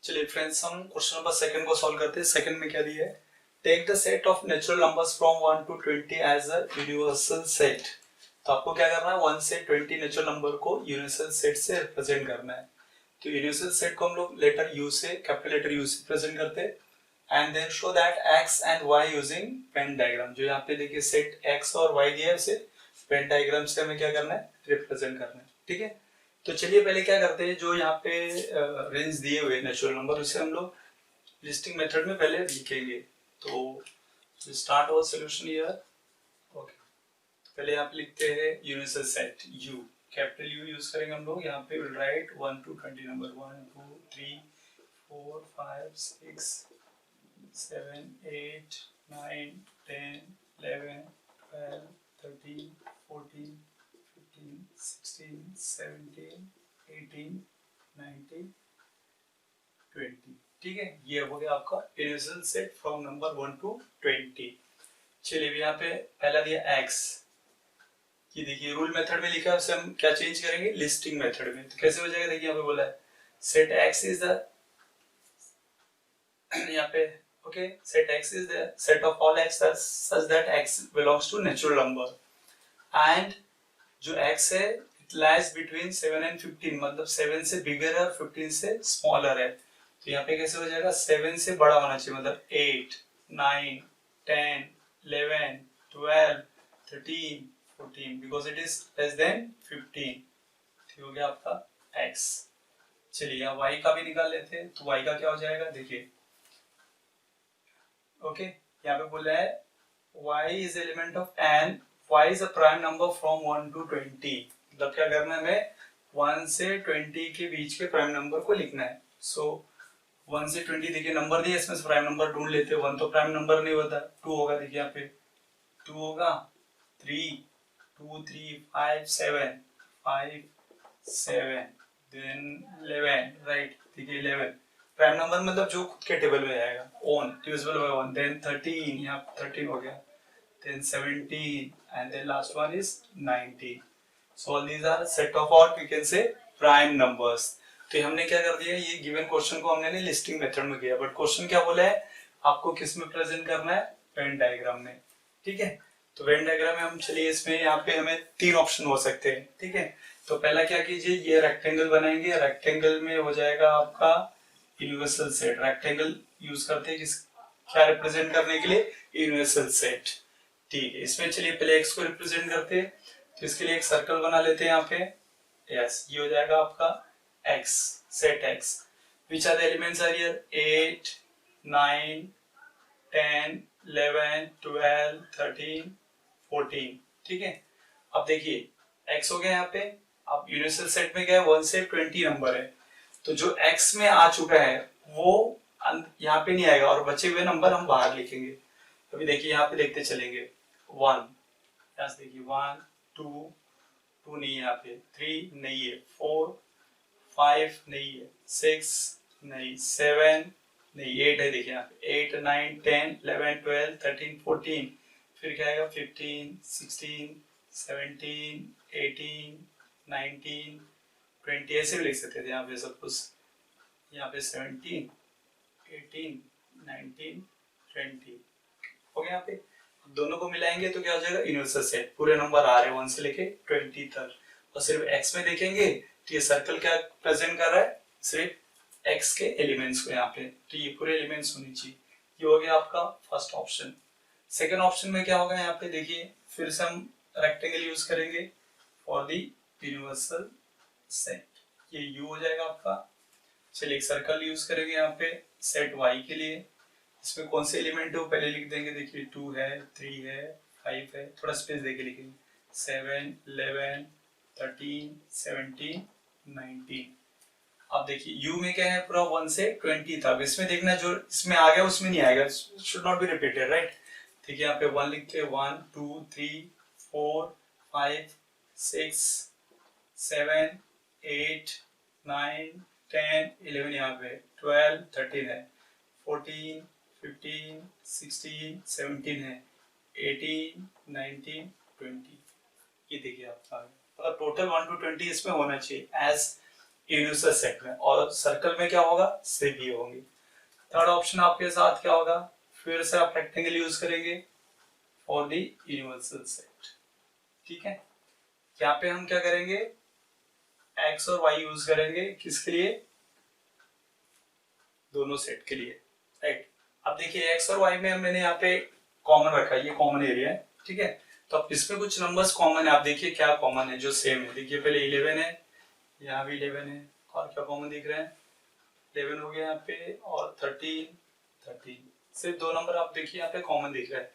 चलिए फ्रेंड्स, हम question number second को सॉल्व करते हैं। सेकंड में क्या दिया है, take the set of natural numbers from 1 to 20 as a universal set. तो आपको क्या करना है, 1 से 20 नेचुरल नंबर को यूनिवर्सल सेट से रिप्रेजेंट करना है। तो यूनिवर्सल सेट को हम लोग लेटर यू से, कैपिटल लेटर यू से रिप्रेजेंट करते हैं and then show that X and Y using pen diagram. जो यहाँ पे देखिए सेट एक्स और वाई दिया है, उसे पेन डायग्राम से हमें क्या करना है, रिप्रेजेंट करना है। ठीक है, तो चलिए पहले क्या करते हैं, जो यहाँ पे रेंज दिए हुए नेचुरल नंबर उसे हम लोग लिस्टिंग मेथड में पहले लिखेंगे। तो start our solution here. Okay, पहले यहाँ पे लिखते हैं universal set U, capital U use करेंगे हम लोग। यहाँ पे विल राइट 1 to 20 नंबर 1 2 3 4 5 6 7 8 9 10 11 12 13 14 15 16 17 18 19 20। ठीक है, ये हो गया आपका universal set from number 1 to 20। चलिए यहाँ पे पहला दिया x, ये देखिए रूल मेथड में लिखा है, उसे हम क्या चेंज करेंगे, लिस्टिंग मेथड में। तो कैसे हो जाएगा, देखिए यहाँ पे बोला है सेट x इज द, यहाँ पे okay, set x is the set of all x such that x belongs to natural number and जो x है इट लाइज बिटवीन 7 and 15, मतलब 7 से बिगर है और 15 से स्मॉलर है। तो यहाँ पे कैसे हो जाएगा, 7 से बड़ा होना चाहिए, मतलब 8 9 10 11 12 13 14, because it is less than 15। तो हो गया आपका x। चलिए यहाँ y का भी निकाल लेते हैं। तो y का क्या हो जाएगा, देखिए ओके, यहाँ पे बोला है y is element of n, y is a prime number from 1 to 20। मतलब क्या करना है, हमें 1 से 20 के बीच के प्राइम नंबर को लिखना है। सो 1 से 20 देखिए नंबर दिए, इसमें से प्राइम नंबर ढूंढ लेते हैं। 1 तो प्राइम नंबर नहीं होता, 2 होगा, देखिए यहाँ पे 2 होगा, 3 2 3 5 7 5 7 देन 11, राइट, देखिए 11 प्राइम नंबर मतलब जो खुद के टेबल में आएगा, ऑन डिविजिबल बाय 1। देन 13, यहाँ 13 हो गया, then 17 and then last one is 19. So all these are set of what we can say prime numbers. तो हमने क्या कर दिया, ये गिवन क्वेश्चन को हमने लिस्टिंग मेथड में किया, बट क्वेश्चन क्या बोला है, आपको किस में प्रेजेंट करना है, वेन डायग्राम में। ठीक है, तो वेन डायग्राम में हम चलिए, इसमें यहाँ पे हमें 3 ऑप्शन हो सकते हैं। ठीक है, तो पहला क्या कीजिए, ये रेक्टेंगल बनाएंगे, रेक्टेंगल में हो जाएगा आपका यूनिवर्सल सेट। रेक्टेंगल यूज करते हैं किस, क्या रिप्रेजेंट करने के लिए, यूनिवर्सल सेट। ठीक है, इसमें चलिए पहले x को रिप्रेजेंट करते हैं। तो इसके लिए एक सर्कल बना लेते हैं यहाँ पे। यस, ये हो जाएगा आपका x, set x। Which are the elements are here, 8 9 10 11 12 13 14। ठीक है, अब देखिए x हो गया यहाँ पे। अब यूनिवर्सल सेट में क्या है, 1 से 20 नंबर है। तो जो x में आ चुका है वो यहाँ पे नहीं आएगा, और बचे हुए नंबर हम बाहर लिखेंगे। अभी देखिए यहाँ पे देखते चलेंगे, 1, यस देखिए 1 2 2 नहीं है यहाँ पे, 3 नहीं है, 4 5 नहीं है, 6 नहीं, 7 नहीं, 8 है, देखिए यहाँ पे 8 9 10 11 12 13 14। फिर क्या आएगा, 15 16 17 18 19 20, ऐसे भी लिख सकते थे यहाँ पे सब कुछ। यहाँ पे 17 18 19 20 हो गया। यहाँ पे दोनों को मिलाएंगे तो क्या हो जाएगा, यूनिवर्सल सेट। पूरे नंबर आ रहे हैं 1 से लेके 20 तक। और सिर्फ x में देखेंगे तो ये सर्कल क्या प्रेजेंट कर रहा है, सिर्फ x के एलिमेंट्स को यहाँ पे। तो ये पूरे एलिमेंट्स होनी चाहिए। ये हो गया आपका फर्स्ट ऑप्शन। सेकेंड ऑप्शन में क्या होगा, यहाँ पे देखिए फिर से हम रेक्टेंगल यूज करेंगे फॉर दी यूनिवर्सल सेट। ये u हो जाएगा आपका। चलिए एक सर्कल यूज करेंगे यहाँ पे सेट y के लिए। इसमें कौन से एलिमेंट है वो पहले लिख देंगे। देखिए 2 है, 3 है, 5 है, थोड़ा स्पेस देके लिखेंगे, 7 11 13 17 19। अब देखिए u में क्या है, पूरा 1 से 20 तक। इसमें देखना जो इसमें आ गया उसमें नहीं आएगा, should not be repeated, right. देखिए यहाँ पे 1 लिखते हैं, 1 2 3 4 5 6 7 8 9 10 11, यहाँ पे 12 13 है, 14 15 16 17 है, 18 19 20। ये देखिए आपका मतलब टोटल 1 to 20 इसमें होना चाहिए एज यूनिवर्सल सेट में, और सर्कल में क्या होगा, सिर्फ ये होंगे। थर्ड ऑप्शन आपके साथ क्या होगा, फिर से आप रेक्टेंगल यूज करेंगे फॉर द यूनिवर्सल सेट। ठीक है, यहाँ पे हम क्या करेंगे, एक्स और वाई यूज करेंगे, किसके लिए, दोनों सेट के लिए, राइट। अब देखिए एक्स और वाई में मैंने यहाँ पे कॉमन रखा है, ये कॉमन एरिया है, ठीक है। तो अब इसमें कुछ नंबर्स कॉमन है, आप देखिए क्या कॉमन है जो सेम है। देखिए पहले 11 है, यहाँ भी 11 है, और क्या कॉमन दिख रहे हैं, 11 हो गया यहाँ पे, और 13 सिर्फ दो नंबर आप देखिए यहाँ पे कॉमन दिख रहा है,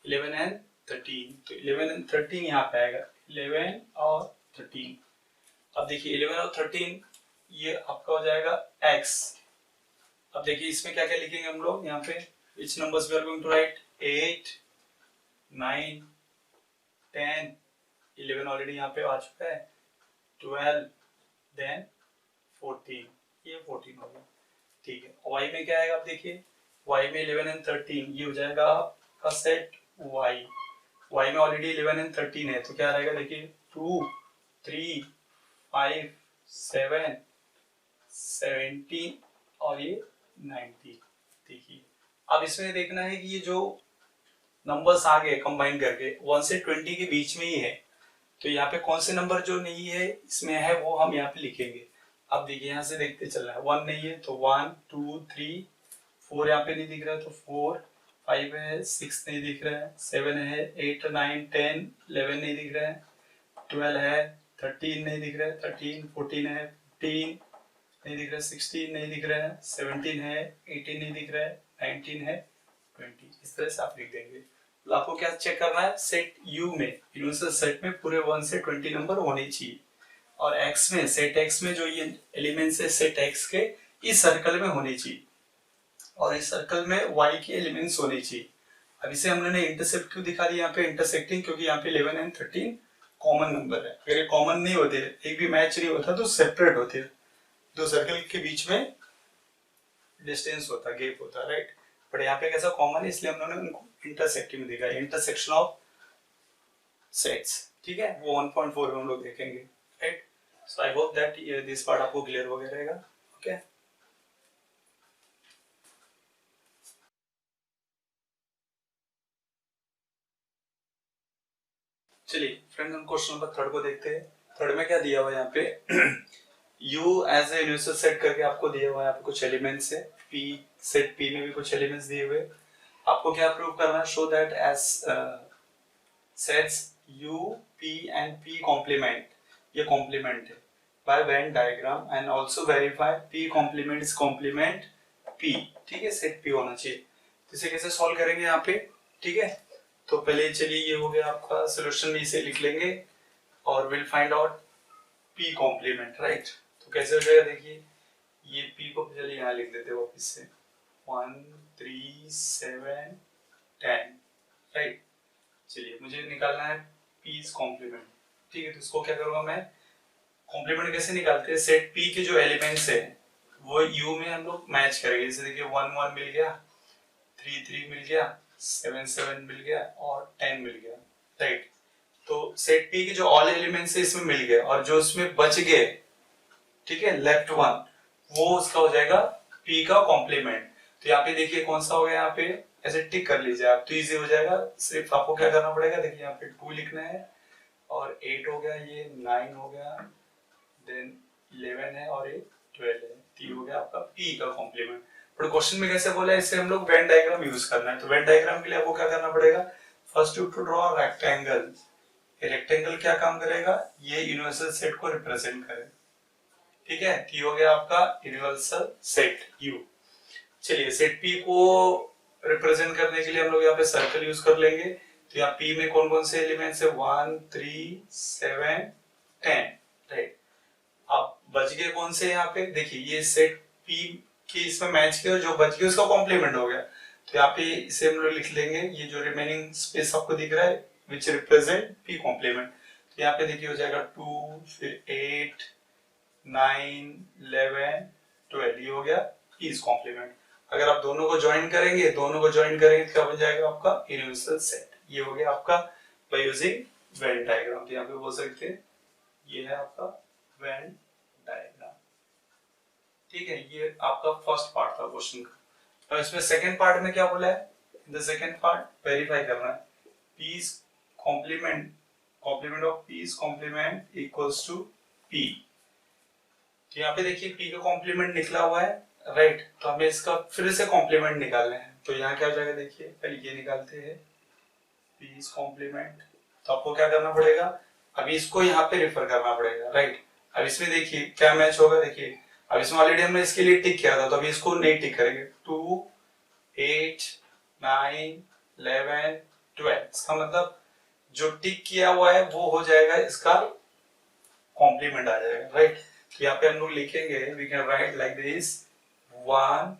11 एंड 13। तो 11 एंड 13 यहाँ पे आएगा, 11 और 13। अब देखिए 11 और 13 ये आपका हो जाएगा x। अब देखिए इसमें क्या क्या लिखेंगे हम लोग यहाँ पे, which numbers we are going to write, 8 9 10 11 already यहाँ पे आ चुका है, 12 देन 14, ये 14 हो गया, ठीक है। y में क्या आएगा, आप देखिए y में 11 एंड 13 ये हो जाएगा आपका सेट y में ऑलरेडी 11 एंड 13 है, तो क्या रहेगा देखिए 2 3 5 7 17 और ये 19। देखिए अब इसमें देखना है कि ये जो नंबर्स आ गए कंबाइन करके 1 से 20 के बीच में ही है, तो यहाँ पे कौन से नंबर जो नहीं है इसमें है वो हम यहाँ पे लिखेंगे। अब देखिए यहाँ से देखते चल रहा है, 1 नहीं है तो 1 2 3 4 यहाँ पे नहीं दिख रहा है तो 4, 5 है, 6 नहीं दिख रहा है, 7 है, 8 9 10 11 नहीं दिख रहा है, 12 है, 13 नहीं दिख रहा है, 13 14 है, 15 नहीं दिख रहा है, 16 नहीं दिख रहा है, 17 है, 18 नहीं दिख रहा है, 19 है, 20। इस तरह से आप लिख देंगे। तो आपको क्या चेक करना है, सेट यू में, यूनिवर्सल सेट में पूरे 1 से 20 नंबर होने चाहिए, और एक्स में, सेट एक्स में जो ये एलिमेंट्स है सेट एक्स के, इस सर्कल में होने चाहिए, और इस सर्कल में वाई के एलिमेंट्स होने चाहिए। अब इसे हमने इंटरसेप्ट क्यों दिखा दिया यहाँ पे, इंटरसेक्टिंग, क्योंकि यहाँ पे 11 एंड 13 कॉमन नंबर है। अगर ये कॉमन नहीं होते, एक भी मैच नहीं होता, तो सेपरेट होते, दो सर्कल के बीच में डिस्टेंस होता, गैप होता, राइट। बट यहाँ पे कैसा कॉमन है, इसलिए हमने उनको इंटरसेक्टिंग में देखा, इंटरसेक्शन ऑफ सेट्स, ठीक है। वो 1.4 में हम लोग देखेंगे, right. So I hope that this part आपको क्लियर हो गया रहेगा, ओके। चलिए फ्रेंड्स, हम क्वेश्चन नंबर 3 को देखते हैं। 3 में क्या दिया हुआ है यहाँ पे U as a universal set करके आपको दिया हुआ है, आपको कुछ एलिमेंट्स है, P सेट P में भी कुछ एलिमेंट्स दिए हुए। आपको क्या प्रूव करना है, show that as sets U P and P complement, ये कॉम्प्लीमेंट है by Venn diagram, and also verify P complement is complement P, ठीक है, सेट P होना चाहिए। तो इसे कैसे सॉल्व करेंगे यहाँ पे, ठीक है। तो पहले चलिए ये हो गया आपका सोल्यूशन में, इसे लिख लेंगे और will find out P complement, right. तो कैसे हो जाएगा, देखिए ये P को चलिए यहाँ लिख देते हैं वापस से, 1 3 7 10, राइट। चलिए मुझे निकालना है P's कॉम्प्लीमेंट, ठीक है। तो इसको क्या करूँगा मैं, कॉम्प्लीमेंट कैसे निकालते हैं, सेट P के जो एलिमेंट्स है वो U में हम लोग मैच करेंगे। जैसे देखिए 1 1 मिल गया, 3 3 मिल गया, 7 7 मिल गया और 10 मिल गया, राइट। तो सेट P के जो ऑल एलिमेंट्स है इसमें मिल गए, और जो उसमें बच गए, ठीक है, लेफ्ट वन, वो उसका हो जाएगा P का कॉम्प्लीमेंट। तो यहाँ पे देखिए कौन सा हो गया, यहाँ पे ऐसे टिक कर लीजिए आप, तो इजी हो जाएगा। सिर्फ आपको क्या करना पड़ेगा, देखिए यहाँ पे 2 लिखना है, और 8 हो गया, ये 9 हो गया, देन 11 है, और ये 12 है, तो ये हो गया आपका P का कॉम्प्लीमेंट। पर क्वेश्चन में कैसे बोला है, इससे हम लोग वेन डायग्राम यूज करना है। तो वेन डायग्राम के लिए आपको क्या करना पड़ेगा, first you to draw rectangle. Rectangle क्या काम करेगा, ये यूनिवर्सल सेट को रिप्रेजेंट करेगा, ठीक है। तो ये हो गया आपका यूनिवर्सल सेट U। चलिए सेट P को रिप्रेजेंट करने के लिए हम लोग यहाँ पे सर्कल यूज कर लेंगे। तो यहाँ P में कौन कौन से एलिमेंट्स है, 1 3 7 10, राइट। अब बच गए कौन से, यहाँ पे देखिए ये सेट P के इसमें मैच किया, जो बच गया उसका कॉम्प्लीमेंट हो गया। तो यहाँ पे इसे हम लोग लिख लेंगे, ये जो रिमेनिंग स्पेस आपको दिख रहा है विच रिप्रेजेंट P कॉम्प्लीमेंट। तो यहाँ पे देखिए हो जाएगा 2, फिर 8 9 11 12, ये हो गया P's कॉम्प्लीमेंट। अगर आप दोनों को ज्वाइन करेंगे, तो क्या बन जाएगा आपका यूनिवर्सल सेट। ये हो गया आपका बाय यूजिंग वेन डायग्राम। तो यहाँ पे बोल सकते हैं ये है आपका वेन डायग्राम, ठीक है, ये आपका फर्स्ट पार्ट था क्वेश्चन का। और इसमें सेकंड पार्ट में क्या बोला है, in the second part verify करना है P's complement, complement of P's complement equals to P. तो यहाँ पे देखिए पी का कॉम्प्लीमेंट निकला हुआ है, राइट, तो हमें इसका फिर से कॉम्प्लीमेंट निकालना है। तो यहाँ क्या हो जाएगा, देखिए पहले ये निकालते हैं पीस कॉम्प्लीमेंट। तो आपको क्या करना पड़ेगा, अभी इसको यहाँ पे रेफर करना पड़ेगा, राइट। अब इसमें देखिए क्या मैच होगा, देखिए अब इसमें ऑलरेडी हमने इसके लिए टिक किया था, तो अभी इसको नहीं टिक करेंगे। 2 8 9 11 12, इसका मतलब जो टिक किया हुआ है वो हो जाएगा, इसका कॉम्प्लीमेंट आ जाएगा, राइट। तो यहाँ पे हम लोग लिखेंगे, we can write like this 1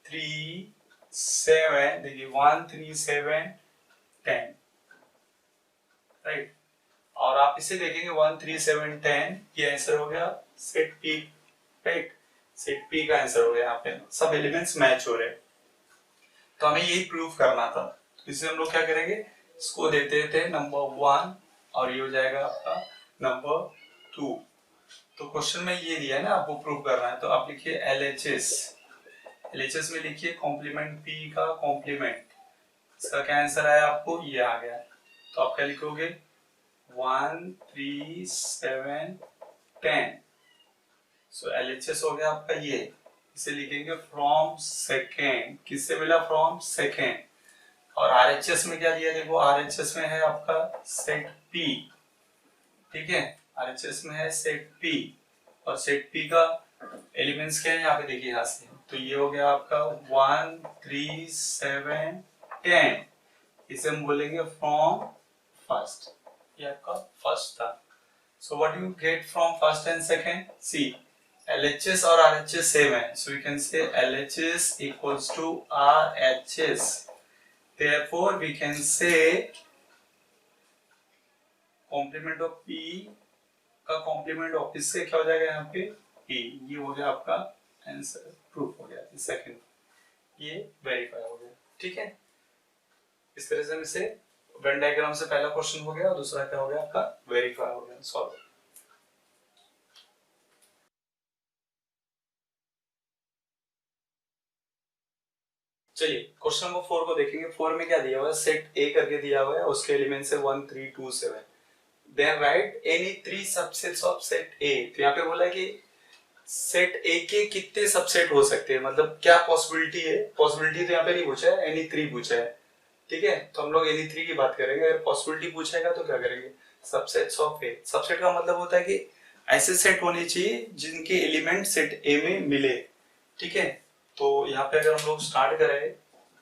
3 7, देखिए 1 3 7 10, राइट। और आप इसे देखेंगे 1 3 7 10, ये आंसर हो गया set P, right. Set P का आंसर हो गया, यहाँ पे सब एलिमेंट्स मैच हो रहे हैं। तो हमें यही प्रूव करना था, तो इसे हम लोग क्या करेंगे, इसको देते थे नंबर 1 और ये हो जाएगा आपका नंबर 2। तो क्वेश्चन में ये दिया है ना, आपको प्रूव करना है, तो आप लिखिए LHS, LHS में लिखिए कॉम्प्लीमेंट पी का कॉम्प्लीमेंट, इसका क्या आंसर आया आपको, ये आ गया। तो आप क्या लिखोगे 1 3 7 10, सो LHS हो गया आपका ये। इसे लिखेंगे फ्रॉम सेकेंड, किससे मिला, फ्रॉम सेकेंड। और RHS में क्या दिया, देखो RHS में है आपका सेट P, ठीक है, RHS में है सेट P, और सेट P का एलिमेंट्स क्या है यहाँ पे देखिए, यहाँ से तो ये हो गया आपका 1 3 7 10, इसे हम बोलेंगे फ्रॉम फर्स्ट, ये आपका फर्स्ट था। So what you get from first and second, see LHS और RHS सेम है, so we can say LHS equals to RHS, therefore we can say complement of P का complement of इससे क्या हो जाएगा यहाँ पे P, ये हो गया आपका आंसर, प्रूफ हो गया, सेकंड ये वेरीफाई हो गया, ठीक है। इस तरह से हम इसे वेन डायग्राम से पहला क्वेश्चन हो गया और दूसरा क्या हो गया आपका वेरीफाई हो गया, सॉल्व। चलिए क्वेश्चन नंबर 4 को देखेंगे। 4 में क्या दिया हुआ है, सेट ए करके दिया हुआ है, उसके एलिमेंट्स है 1 3 2 7, then write any 3 subsets of set A. तो यहाँ पे बोला कि सेट ए के कितने सबसेट हो सकते हैं, मतलब क्या पॉसिबिलिटी है, पॉसिबिलिटी तो यहाँ पे नहीं पूछा है, एनी 3 पूछा है, ठीक है। तो हम लोग एनी 3 की बात करेंगे, अगर पॉसिबिलिटी पूछेगा तो क्या करेंगे, सबसेट्स ऑफ ए। सबसेट का मतलब होता है कि ऐसे सेट होने चाहिए जिनके एलिमेंट सेट ए में मिले, ठीक है। तो यहाँ पे अगर हम लोग स्टार्ट करें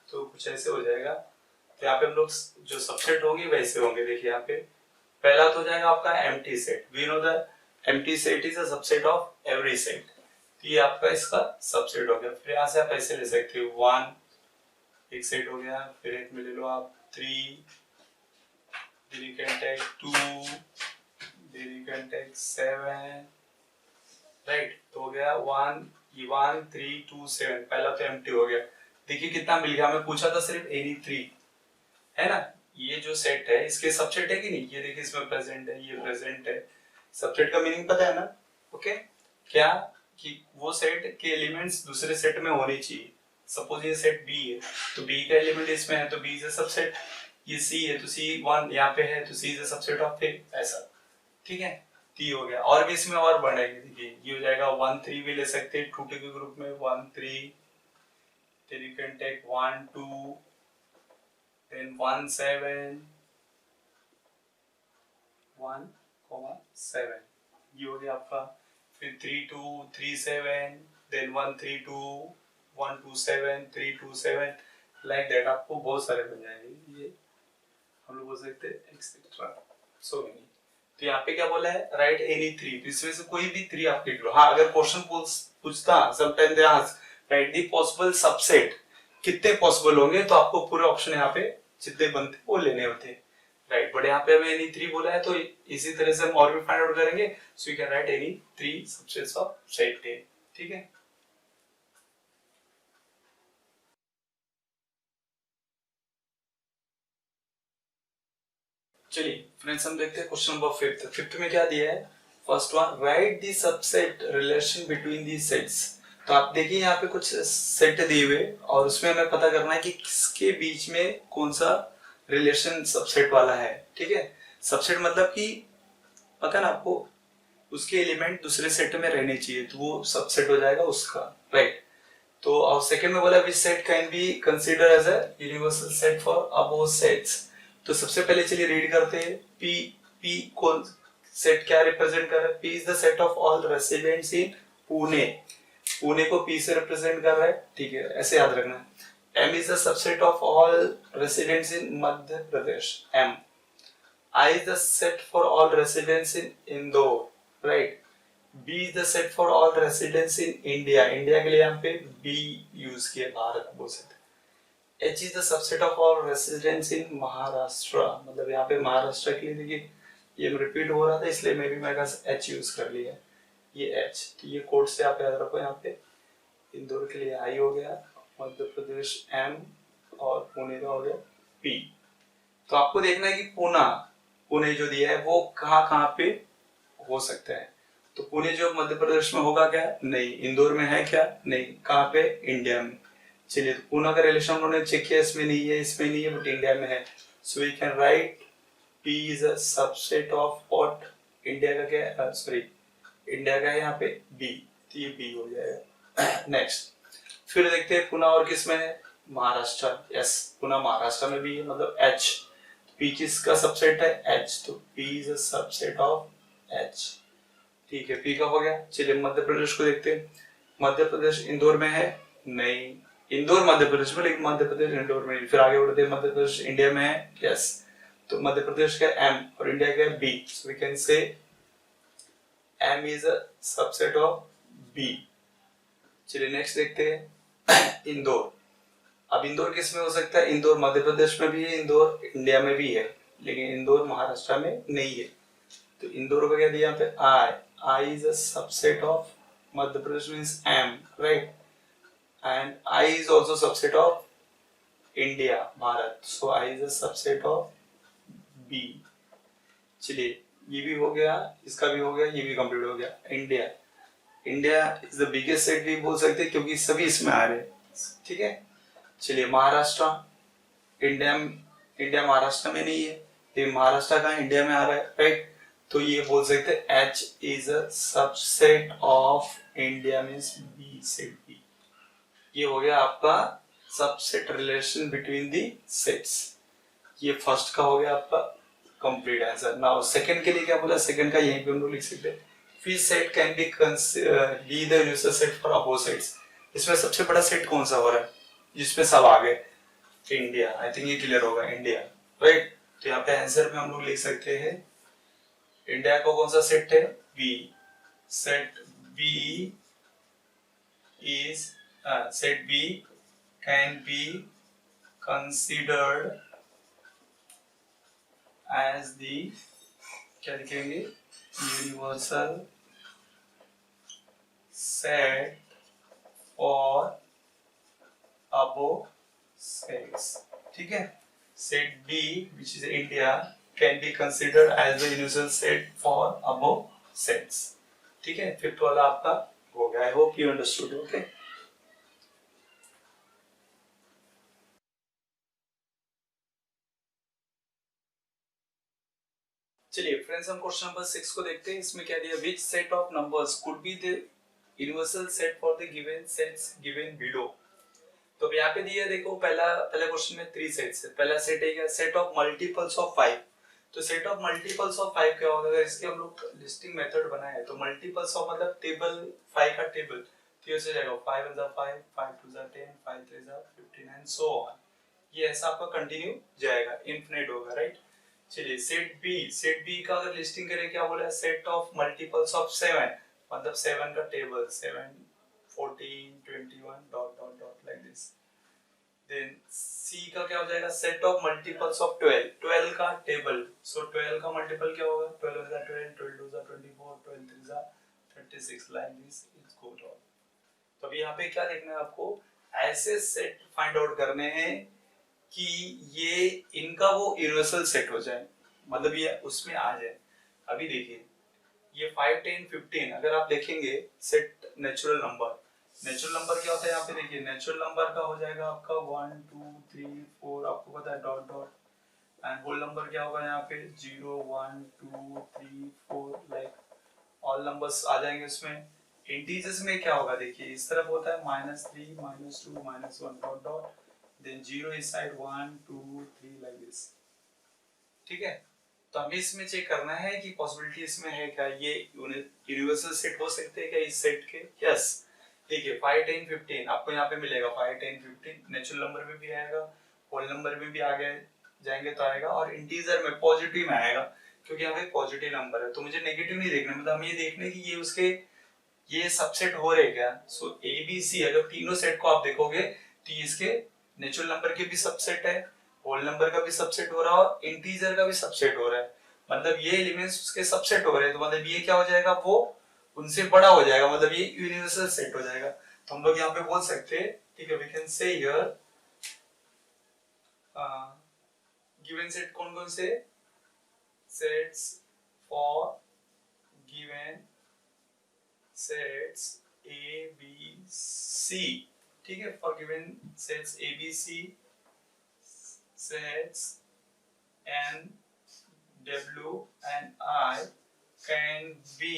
तो कुछ ऐसे हो जाएगा, तो यहाँ पे हम लोग जो सबसेट होंगे वैसे होंगे, देखिए यहाँ पे पहला तो हो जाएगा आपका empty set, we know the empty set is a subset of every set, तो ये आपका इसका सबसेट हो गया। फिर यहाँ से आप ऐसे ले सकते हो 1 एक सेट हो गया, फिर एक में ले लो आप 3, then you can take 2, then you can take 7, right. तो हो गया 1 3 2 7, पहला तो एम्प्टी हो गया। देखिए कितना मिल गया, हमें पूछा था सिर्फ एनी 3 है ना, ये जो सेट है इसके सबसेट है कि नहीं, ये देखिए इसमें प्रेजेंट है, ये प्रेजेंट है। सबसेट का मीनिंग पता है ना, ओके। क्या कि वो सेट के एलिमेंट्स दूसरे सेट में होने चाहिए। सपोज ये सेट बी है, तो बी का एलिमेंट इसमें है तो बी इज अ सबसेट, ये सी है तो सी 1 यहाँ पे है तो सी इज अ सबसेट ऑफ ए, ऐसा, ठीक है। टी हो गया, और भी इसमें और बढ़ेगी, देखिए ये हो जाएगा 1 3 भी ले सकते हैं 2 के ग्रुप में 1 3, then you can take 1 2, then 1 7, 1 7, ये हो गया आपका। फिर 3 2 3 7, then 1 3 2 1 2 7 3 2 7, लाइक दैट आपको बहुत सारे बन जाएंगे, ये हम लोग बोल सकते हैं एक्सेट्रा, सो मेनी। तो यहाँ पे क्या बोला है, राइट एनी 3, तो इसमें से कोई भी 3 आप लिख लो। हाँ अगर क्वेश्चन पूछता sometime they ask right the possible subset, कितने पॉसिबल होंगे, तो आपको पूरे ऑप्शन यहाँ पे जितने बनते वो लेने होते हैं, राइट। बट यहाँ पे हमें एनी 3 बोला है, तो इसी तरह से हम और भी फाइंड आउट करेंगे, so you can write any 3 subsets of set ए, ठीक है। चलिए फ्रेंड्स हम देखते हैं क्वेश्चन नंबर 5 में क्या दिया है। First one, right the subset relation between the sets. तो आप देखिए यहाँ पे कुछ सेट दिए हुए और उसमें हमें पता करना है कि किसके बीच में कौन सा रिलेशन सबसेट वाला है। ठीक है, सबसेट मतलब कि पता ना आपको उसके एलिमेंट दूसरे सेट में रहने चाहिए तो वो सबसेट हो जाएगा उसका, राइट। तो और सेकंड में बोला which set can be consider as a universal set for above sets. तो सबसे पहले चलिए रीड करते हैं। पी पी कौन सेट क्या रिप्रेजेंट कर रहा है? P is the set of all residents in Pune. Pune को पी से रिप्रेजेंट कर रहा है, ठीक है, ऐसे याद रखना है। M is the subset of all residents in Madhya Pradesh, M. I is the set for all residents in Indore, right? B is the set for all residents in India. India के लिए यहाँ पे B यूज किया, भारत बोल सकते। H is the subset of all residents in Maharashtra, मतलब यहाँ पे महाराष्ट्र के लिए देखिए ये रिपीट हो रहा था इसलिए मैं भी मेरे H यूज कर लिया, ये H। तो ये कोड से आप याद रखो, यहाँ पे इंदौर के लिए I हो गया, मध्य प्रदेश M और पुणे का हो गया P। तो आपको देखना है कि पुणे जो दिया है वो कहाँ पे हो सकता है। तो पुणे जो मध्य प्रदेश में होगा क्या? नहीं। इंदौर में है क्या? नहीं। कहाँ पे? इंडिया में। चलिए, तो पुणे का रिलेशन उन्होंने चेक किया, इसमें नहीं है, इसमें नहीं है, बट इंडिया में है। So we can write P is a subset of what? India का क्या है? सॉरी, इंडिया का है यहाँ पे B, तो ये B हो जाएगा। नेक्स्ट फिर देखते हैं पुणे और किस में है? महाराष्ट्र। यस, पुणे महाराष्ट्र में भी है, मतलब H। P किसका सबसेट है? H, तो P is a subset of H। ठीक है, P का हो गया। चलिए मध्य प्रदेश को देखते हैं। मध्य प्रदेश इंदौर में है? नहीं। इंदौर मध्य प्रदेश में, लेकिन मध्य प्रदेश इंदौर में नहीं। फिर आगे बढ़ते हैं, मध्य प्रदेश इंडिया में है? यस। तो मध्य प्रदेश का M और इंडिया का B, so we can say M is a subset of B। चलिए नेक्स्ट देखते हैं इंदौर। अब इंदौर किस में हो सकता है? इंदौर मध्य प्रदेश में भी है, इंदौर इंडिया में भी है, लेकिन इंदौर महाराष्ट्र में नहीं है। तो इंदौर को क्या दिया यहाँ पे? I is a subset of Madhya Pradesh means M, right, and I is also subset of India, Bharat, so I is a subset of B। चलिए ये भी हो गया, इसका भी हो गया, ये भी कंप्लीट हो गया। India is the biggest set भी बोल सकते हैं क्योंकि सभी इसमें आ रहे हैं, ठीक है। चलिए महाराष्ट्र, इंडिया महाराष्ट्र में नहीं है, ये महाराष्ट्र का इंडिया में आ रहा है, राइट। तो ये बोल सकते हैं H is a subset of India means B set B। ये हो गया आपका subset relation between the sets. ये फर्स्ट का हो गया आपका कंप्लीट आंसर। नाउ सेकंड के लिए क्या बोला? सेकंड का यहीं पे हम लोग लिख सकते हैं, which set can be the universal set for opposites। इसमें सबसे बड़ा सेट कौन सा हो रहा है जिसमें सब आ गए? इंडिया। आई थिंक ये क्लियर होगा, इंडिया, राइट। तो यहाँ पे आंसर में हम लोग लिख सकते हैं इंडिया को कौन सा सेट है? B। Set B is set B can be considered as the, क्या लिखेंगे, universal set for above sets, ठीक है। Set B, which is India, can be considered as the universal set for above sets, ठीक है। Fifth वाला आपका हो गया। I hope you understood, okay. चलिए फ्रेंड्स, हम क्वेश्चन नंबर 6 को देखते हैं। इसमें क्या दिया? Which set of numbers could be the universal set for the given sets given below. तो यहाँ पे दिया, देखो पहले क्वेश्चन में 3 सेट्स है। पहला सेट है क्या? Set of multiples of 5। तो सेट ऑफ मल्टीपल्स ऑफ 5 क्या होगा? अगर इसके हम लोग लिस्टिंग मेथड बनाए तो मल्टीपल्स ऑफ मतलब टेबल 5 का टेबल, तो ये हो जाएगा 5 1 5 5 2 10 5 3 15 एंड सो ऑन। ये ऐसा आपका कंटिन्यू जाएगा, इनफिनिट होगा, राइट। चलिए सेट बी का अगर लिस्टिंग करें, क्या बोला है? सेट ऑफ मल्टीपल्स ऑफ 7, मतलब 7 का table 7 14 21 dot dot dot like this. Then C का क्या हो जाएगा? सेट ऑफ मल्टीपल्स ऑफ 12, 12 का टेबल। सो 12 का मल्टीपल क्या होगा? 12 1 12 12 2 24 12 3 36 like this is got on. तो अभी यहाँ पे क्या देखना है आपको? ऐसे सेट फाइंड आउट करने हैं कि ये इनका वो यूनिवर्सल सेट हो जाए, मतलब ये उसमें आ जाए। अभी देखिए ये 5 10 15 अगर आप देखेंगे set natural number, natural number क्या होता है यहाँ पे देखिए, नेचुरल नंबर का हो जाएगा आपका 1 2 3 4, आपको पता है dot dot, and whole number क्या होगा यहाँ पे 0 1 2 3 4, लाइक ऑल नंबर्स आ जाएंगे उसमें। इंटीजर्स में क्या होगा देखिए, इस तरफ होता है -3 -2 -1 डॉट डॉट, देन 0 इस साइड 1 2 3 लाइक दिस। ठीक है, तो हमें इसमें चेक करना है कि पॉसिबिलिटी इसमें है क्या, ये यूनिवर्सल सेट हो सकते हैं क्या इस सेट के। यस, देखिए 5 10 15 आपको यहाँ पे मिलेगा, 5 10 15 नेचुरल नंबर में भी आएगा, होल नंबर में भी आ गए जाएंगे तो आएगा, और इंटीजर में पॉजिटिव में आएगा क्योंकि यहाँ पे पॉजिटिव नंबर है। तो मुझे नेगेटिव नहीं देखना, मतलब हम ये देखने कि ये उसके ये सबसेट हो रहे क्या। सो ए बी सी अगर तीनों सेट को आप देखोगे तो ये इसके नेचुरल नंबर के भी सबसेट है, होल नंबर का भी सबसेट हो रहा है और इंटीजर का भी सबसेट हो रहा है, मतलब ये एलिमेंट्स उसके सबसेट हो रहे हैं। तो मतलब ये क्या हो जाएगा, वो उनसे बड़ा हो जाएगा, मतलब ये यूनिवर्सल सेट हो जाएगा। तो हम लोग यहाँ पे बोल सकते हैं, ठीक है, we can say here given set कौन कौन से sets for given sets A B C, ठीक है, for given sets A B C, sets N W and I can be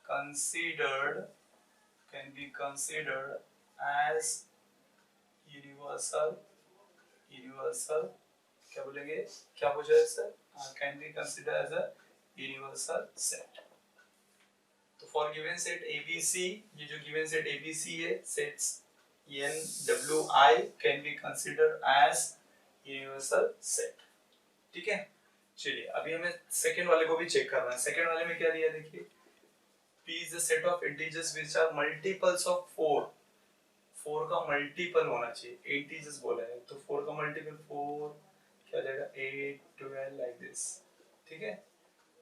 considered as universal क्या बोलेंगे, क्या पूछा है sir, can be considered as a universal set। तो for given set ABC, ये जो given set ABC है, sets N W I can be considered as universal set। ठीक है, चलिए अभी हमें सेकंड वाले को भी चेक करना है। सेकंड वाले में क्या दिया देखिए, P is the set of integers which are multiples of 4। 4 का मल्टीपल होना चाहिए, इंटीजर्स बोला है तो 4 का मल्टीपल 4 क्या हो जाएगा 8 12 लाइक दिस। ठीक है,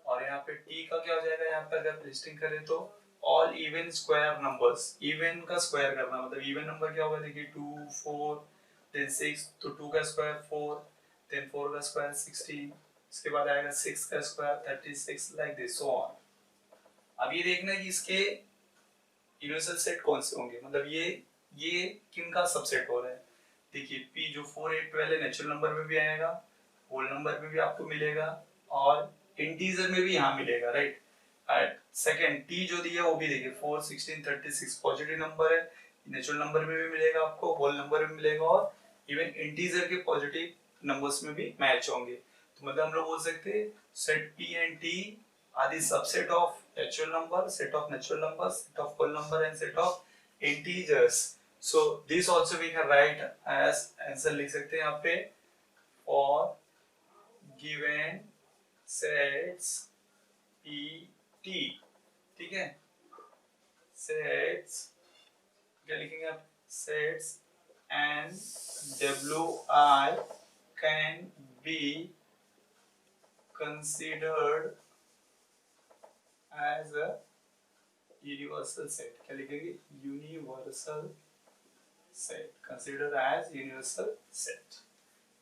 और यहाँ पे T का क्या हो जाएगा, यहाँ पे अगर लिस्टिंग करें तो all even square numbers, even का स्क्वायर करना, मतलब इवन नंबर क्या होगा देखिए 2 4 देन 6, तो 2 का स्क्वायर 4, देन 4 का स्क्वायर 16, इसके बाद आएगा 6 का square 36 like this so on. अब ये देखना है कि इसके यूनिवर्सल सेट कौन से होंगे, मतलब ये किन का सबसेट हो रहा है। देखिए P जो 4 8 12 है नेचुरल नंबर में भी आएगा, होल नंबर में भी आपको मिलेगा और इंटीजर में भी यहाँ मिलेगा, राइट। सेकंड T जो दिया वो भी देखिए 4 16 36 पॉजिटिव नंबर है, नेचुरल नंबर में भी मिलेगा आपको, होल नंबर में मिलेगा और इवन इंटीजर के पॉजिटिव नंबर्स में भी मैच होंगे। तो मतलब हम लोग बोल सकते हैं set P and T are the subset of natural number, set of natural numbers, set of whole number and set of integers। So this also we can write as answer लिख सकते हैं यहाँ पे for given sets P T। ठीक है, sets क्या लिखेंगे आप, sets and W I can be considered as a universal set। क्या लिखेंगे, universal set, consider as universal set।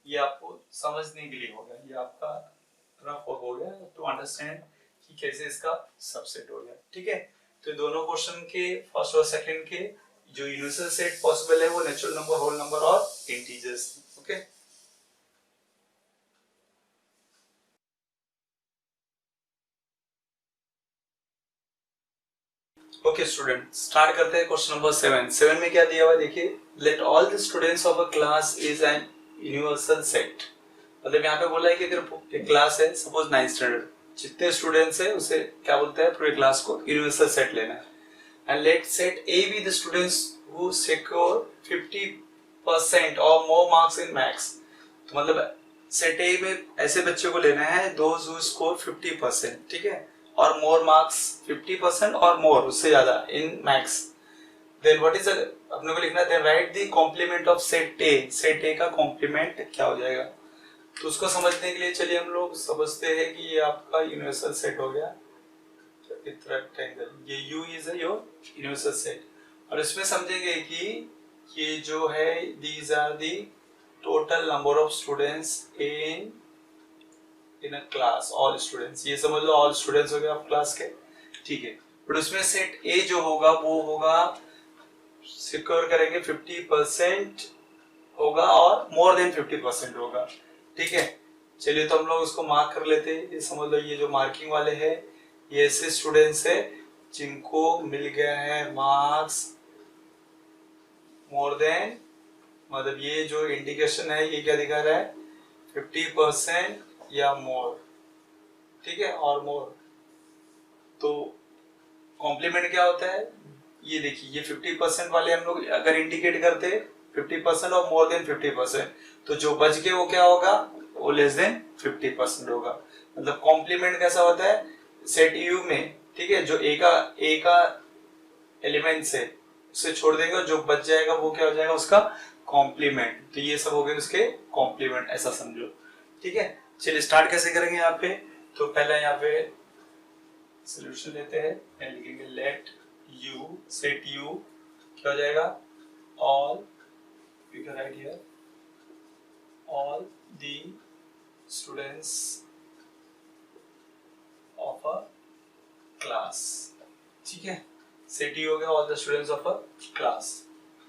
ये आपको समझने के लिए हो गया, ये आपका रफ हो गया टू अंडरस्टैंड कि कैसे इसका सबसेट हो गया। ठीक है, तो दोनों क्वेश्चन के फर्स्ट और सेकंड के जो यूनिवर्सल सेट पॉसिबल है वो नेचुरल नंबर, होल नंबर और integers. Okay, okay student, start करते हैं क्वेश्चन नंबर 7। 7 में क्या दिया हुआ है देखिए, let all the students of a class is an universal set. मतलब यहाँ पे बोला है कि अगर एक क्लास है सपोज 9th स्टैंडर्ड, जितने स्टूडेंट्स है उसे क्या बोलते हैं, पूरे क्लास को यूनिवर्सल सेट लेना है। And let set A be the students who secure 50% और मोर मार्क्स इन मैथ्स। तो मतलब सेट ए में ऐसे बच्चे को लेना है दोज हु स्कोर 50%, ठीक है, और मोर मार्क्स 50% और मोर उससे ज्यादा in maths. Then what is अपने को लिखना है, then write the complement of set A. Set A का कॉम्प्लीमेंट क्या हो जाएगा, तो उसको समझने के लिए चलिए हम लोग समझते हैं कि ये आपका यूनिवर्सल सेट हो गया रेक्टेंगल, ये U is your universal set. और इसमें समझेंगे कि ये जो है these are the total number of students in a class, all students, ये समझ लो ऑल स्टूडेंट्स हो गए आप क्लास के। ठीक है, बट उसमें सेट ए जो होगा वो होगा सिक्योर करेंगे 50% होगा और मोर देन 50% होगा। ठीक है, चलिए तो हम लोग उसको मार्क कर लेते हैं। ये समझ लो ये जो मार्किंग वाले हैं ये ऐसे स्टूडेंट्स है जिनको मिल गया है मार्क्स मोर देन, मतलब ये जो इंडिकेशन है ये क्या दिखा रहा है 50% या मोर। ठीक है, और मोर तो कॉम्प्लीमेंट क्या होता है, ये देखिए ये 50% वाले हम लोग अगर इंडिकेट करते हैं 50% और मोर देन 50%, तो जो बच के वो क्या होगा, वो लेस देन 50% होगा। मतलब कॉम्प्लीमेंट कैसा होता है सेट यू में, ठीक है, जो ए का एलिमेंट से उसे छोड़ देंगे और जो बच जाएगा वो क्या हो जाएगा उसका कॉम्प्लीमेंट। तो ये सब हो गए उसके कॉम्प्लीमेंट, ऐसा समझो। ठीक है, चलिए स्टार्ट कैसे करेंगे यहाँ पे। तो पहले यहाँ पे सोल्यूशन लेते हैं, लिखेंगे लेट यू सेट यू क्या हो जाएगा all, we can write here all the students of a class. ठीक है, सेट यू हो गया all the students of a class.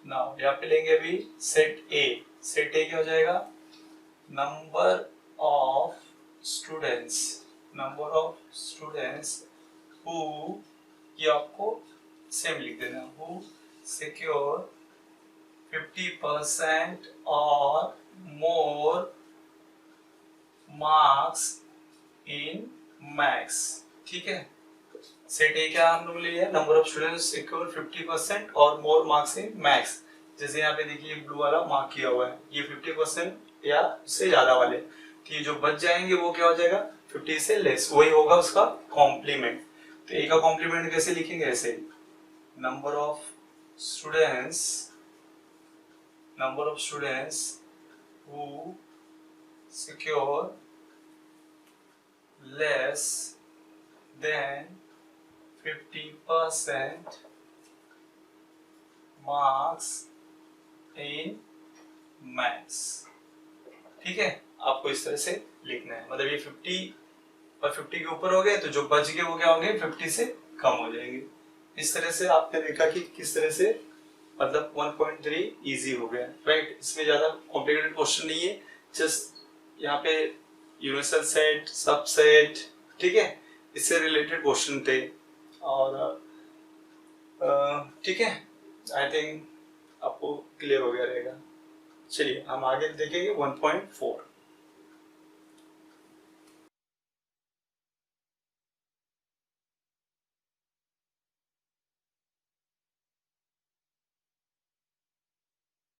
Now यहाँ पे लेंगे अभी सेट ए। सेट ए क्या हो जाएगा number of students, number of students who, ये आपको सेम लिख देना, हु सिक्योर 50% और मोर मार्क्स इन मैथ्स। ठीक है, सेट ए क्या हम लोग लिए नंबर ऑफ स्टूडेंट्स सिक्योर 50% और मोर मार्क्स इन मैथ्स। जैसे यहाँ पे देखिए ब्लू वाला मार्क किया हुआ है, ये 50% या उससे ज्यादा वाले, तो ये जो बच जाएंगे वो क्या हो जाएगा 50 से लेस, वही होगा उसका कॉम्प्लीमेंट। तो ए का कॉम्प्लीमेंट कैसे लिखेंगे, ऐसे number of students, number of students who secure less than 50% marks in maths. ठीक है, आपको इस तरह से लिखना है, मतलब ये 50 और 50 के ऊपर हो गए तो जो बच गए वो क्या होंगे 50 से कम हो जाएंगे। इस तरह से आपने देखा कि किस तरह से मतलब 1.3 इजी हो गया, राइट। इसमें ज्यादा कॉम्प्लिकेटेड क्वेश्चन नहीं है, जस्ट यहाँ पे यूनिवर्सल सेट, सबसेट, ठीक है, इससे रिलेटेड क्वेश्चन थे। और ठीक है, आई थिंक आपको क्लियर हो गया रहेगा। चलिए हम आगे देखेंगे 1.4।